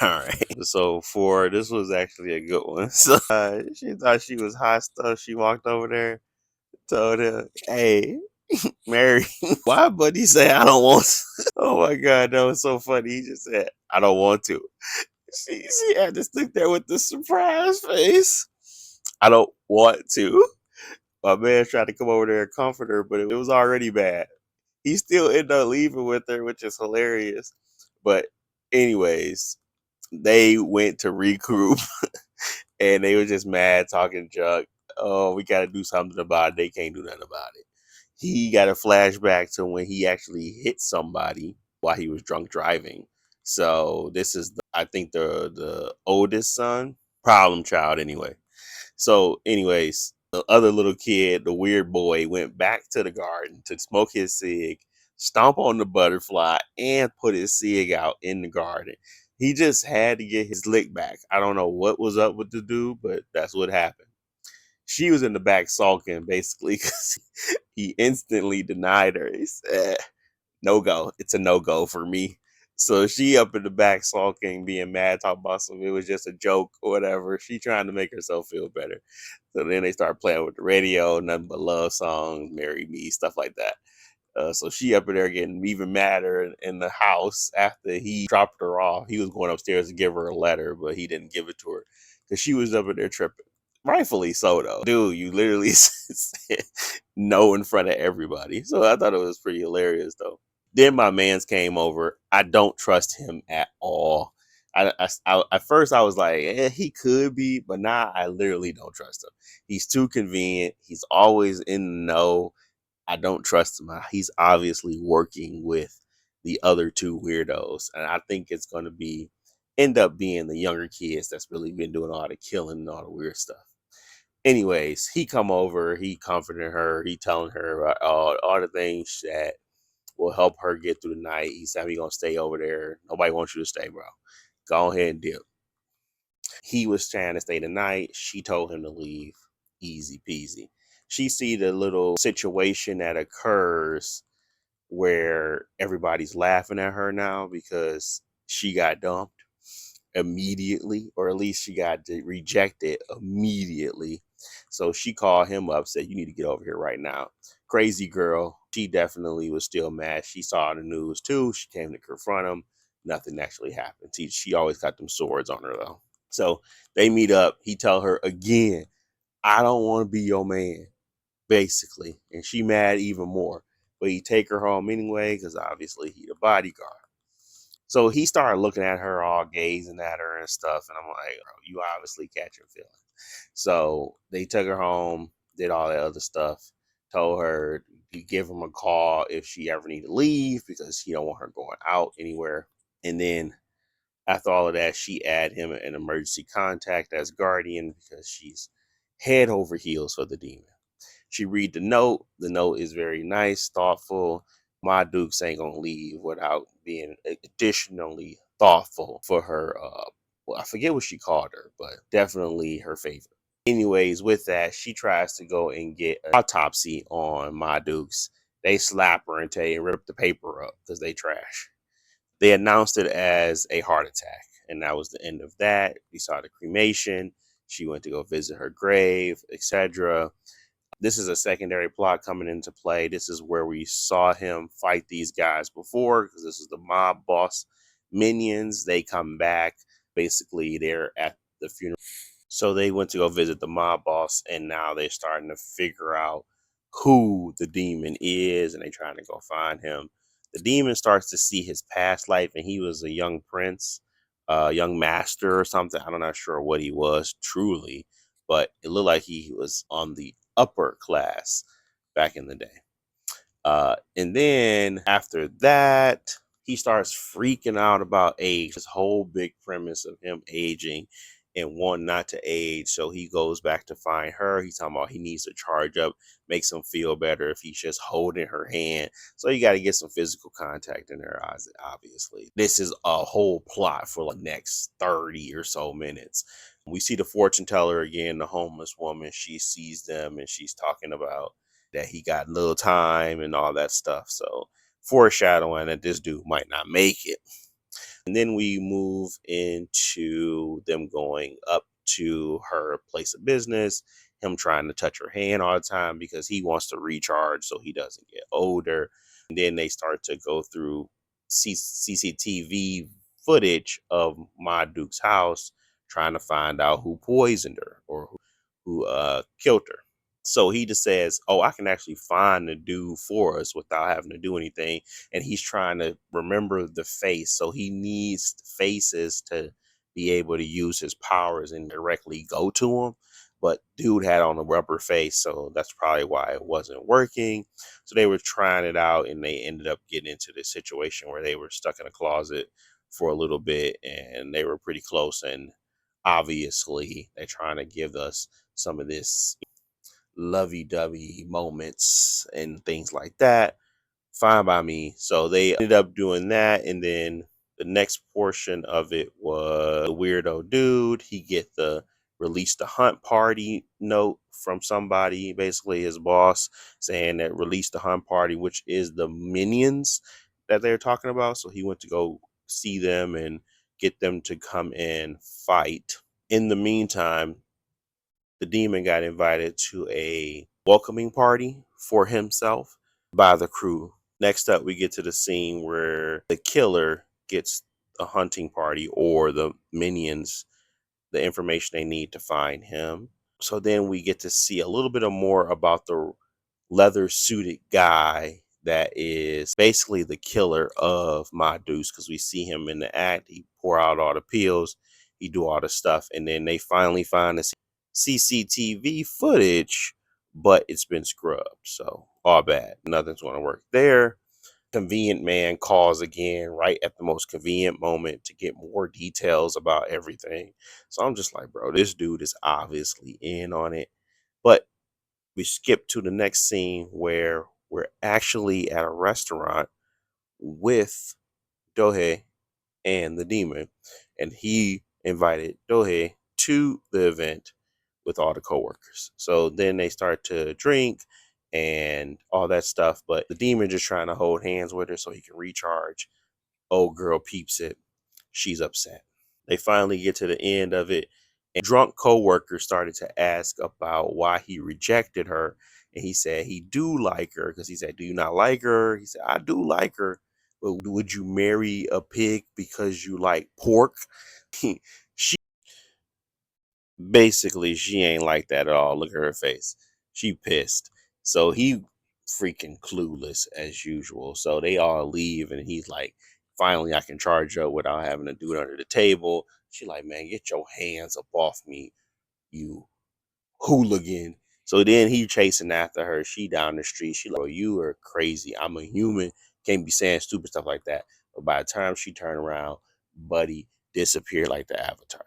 All right. So for this was actually a good one. So she thought she was hot stuff. She walked over there, told her, "Hey, Mary, why buddy say I don't want to?" Oh my god, that was so funny. He just said, "I don't want to." She had to stick there with the surprise face. I don't want to. My man tried to come over there and comfort her, but it was already bad. He still ended up leaving with her, which is hilarious. But anyways, they went to regroup and they were just mad talking junk. Oh, we got to do something about it. They can't do nothing about it. He got a flashback to when he actually hit somebody while he was drunk driving. So this is, I think, the oldest son, problem child, anyway. So, anyways, the other little kid, the weird boy, went back to the garden to smoke his cig, stomp on the butterfly, and put his cig out in the garden. He just had to get his lick back. I don't know what was up with the dude, but that's what happened. She was in the back sulking, basically, because he instantly denied her. He said, no go. It's a no go for me. So she up in the back sulking, being mad, talking about some, it was just a joke or whatever. She trying to make herself feel better. So then they start playing with the radio, nothing but love songs, marry me, stuff like that. So she up in there getting even madder in the house after he dropped her off. He was going upstairs to give her a letter, but he didn't give it to her because she was up in there tripping. Rightfully so, though. Dude, you literally said no in front of everybody. So I thought it was pretty hilarious, though. Then my man's came over. I don't trust him at all. At first I was like, he could be, but now I literally don't trust him. He's too convenient. He's always in the know. I don't trust him. He's obviously working with the other two weirdos, and I think it's going to be end up being the younger kids that's really been doing all the killing and all the weird stuff. Anyways, he come over, he comforting her, he telling her all the things that will help her get through the night. He said, "We gonna stay over there. Nobody wants you to stay, bro. Go ahead and dip." He was trying to stay the night. She told him to leave. Easy peasy. She see the little situation that occurs where everybody's laughing at her now because she got dumped immediately, or at least she got rejected immediately. So she called him up, said, "You need to get over here right now." Crazy girl. She definitely was still mad. She saw the news too. She came to confront him. Nothing actually happened. She always got them swords on her though. So they meet up. He tell her again, "I don't want to be your man," basically. And she mad even more. But he take her home anyway, because obviously he the bodyguard. So he started looking at her, all gazing at her and stuff. And I'm like, bro, you obviously catching feelings. So they took her home, did all that other stuff, told her to give him a call if she ever need to leave because he don't want her going out anywhere. And then after all of that, she add him an emergency contact as guardian because she's head over heels for the demon. She read the note. The note is very nice, thoughtful. My Dukes ain't gonna leave without being additionally thoughtful for her. Well, I forget what she called her, but definitely her favorite. Anyways, with that, she tries to go and get an autopsy on My Dukes. They slap her and tell you rip the paper up because they trash. They announced it as a heart attack, and that was the end of that. We saw the cremation. She went to go visit her grave, etc. This is a secondary plot coming into play. This is where we saw him fight these guys before, because this is the mob boss minions. They come back. Basically, they're at the funeral. So they went to go visit the mob boss, and now they're starting to figure out who the demon is, and they're trying to go find him. The demon starts to see his past life, and he was a young prince, a young master or something. I'm not sure what he was truly, but it looked like he was on the upper class back in the day. And then after that, he starts freaking out about age. This whole big premise of him aging and wanting not to age. So he goes back to find her. He's talking about he needs to charge up, makes him feel better if he's just holding her hand. So you got to get some physical contact in their eyes, obviously. This is a whole plot for the next 30 or so minutes. We see the fortune teller again, the homeless woman. She sees them and she's talking about that he got little time and all that stuff. So foreshadowing that this dude might not make it. And then we move into them going up to her place of business, him trying to touch her hand all the time because he wants to recharge so he doesn't get older. And then they start to go through CCTV footage of Ma Duke's house, trying to find out who poisoned her or who killed her. So he just says, "Oh, I can actually find the dude for us without having to do anything." And he's trying to remember the face, so he needs faces to be able to use his powers and directly go to him. But dude had on a rubber face, so that's probably why it wasn't working. So they were trying it out, and they ended up getting into this situation where they were stuck in a closet for a little bit, and they were pretty close. And obviously, they're trying to give us some of this lovey-dovey moments and things like that. Fine by me. So they ended up doing that, and then the next portion of it was the weirdo dude. He get the release the hunt party note from somebody, basically his boss, saying that release the hunt party, which is the minions that they're talking about. So he went to go see them and get them to come and fight. In the meantime, the demon got invited to a welcoming party for himself by the crew. Next up, we get to the scene where the killer gets a hunting party or the minions the information they need to find him. So then we get to see a little bit of more about the leather suited guy that is basically the killer of Ma Deuce, because we see him in the act. He pour out all the pills, he do all the stuff, and then they finally find the CCTV footage, but it's been scrubbed. So all bad. Nothing's going to work there. Convenient man calls again right at the most convenient moment to get more details about everything. So I'm just like, bro, this dude is obviously in on it. But we skip to the next scene where we're actually at a restaurant with Dohei and the demon, and he invited Dohei to the event with all the coworkers. So then they start to drink and all that stuff, but the demon just trying to hold hands with her so he can recharge. Old girl peeps it. She's upset. They finally get to the end of it. And drunk coworker started to ask about why he rejected her. And he said he do like her, because he said, "Do you not like her?" He said, "I do like her. But would you marry a pig because you like pork?" She basically, she ain't like that at all. Look at her face. She pissed. So he freaking clueless as usual. So they all leave, and he's like, "Finally, I can charge up without having to do it under the table." She like, "Man, get your hands up off me, you hooligan." So then he chasing after her. She down the street. She like, "Bro, you are crazy. I'm a human. Can't be saying stupid stuff like that." But by the time she turned around, Buddy disappeared like the Avatar.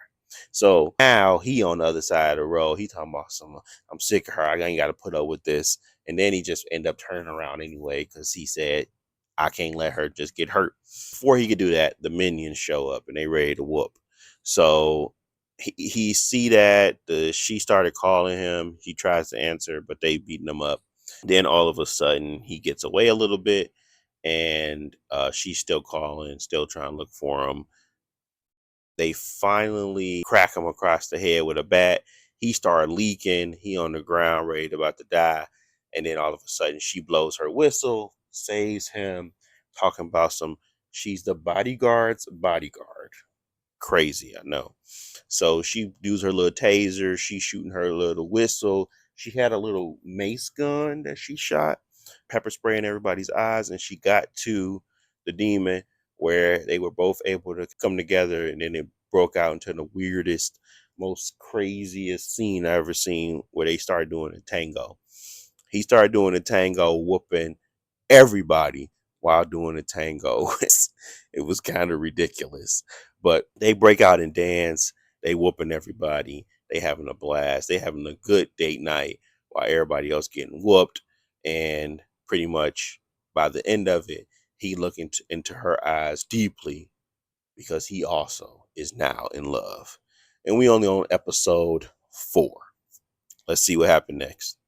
So now he on the other side of the road. He talking about some, "I'm sick of her. I ain't got to put up with this." And then he just end up turning around anyway because he said, "I can't let her just get hurt." Before he could do that, the minions show up and they ready to whoop. So he see that she started calling him. He tries to answer, but they beating him up. Then all of a sudden he gets away a little bit, and she's still calling, still trying to look for him. They finally crack him across the head with a bat. He started leaking. He on the ground, ready to about to die. And then all of a sudden she blows her whistle, saves him, talking about some, she's the bodyguard's bodyguard. Crazy, I know. So she used her little taser. She shooting her little whistle. She had a little mace gun that she shot, pepper spray in everybody's eyes, and she got to the demon where they were both able to come together, and then it broke out into the weirdest, most craziest scene I ever seen where they started doing a tango. He started doing a tango, whooping everybody while doing a tango. It was kind of ridiculous. But they break out and dance. They whooping everybody. They having a blast. They having a good date night while everybody else getting whooped. And pretty much by the end of it, he looking into her eyes deeply because he also is now in love. And we only on episode 4. Let's see what happened next.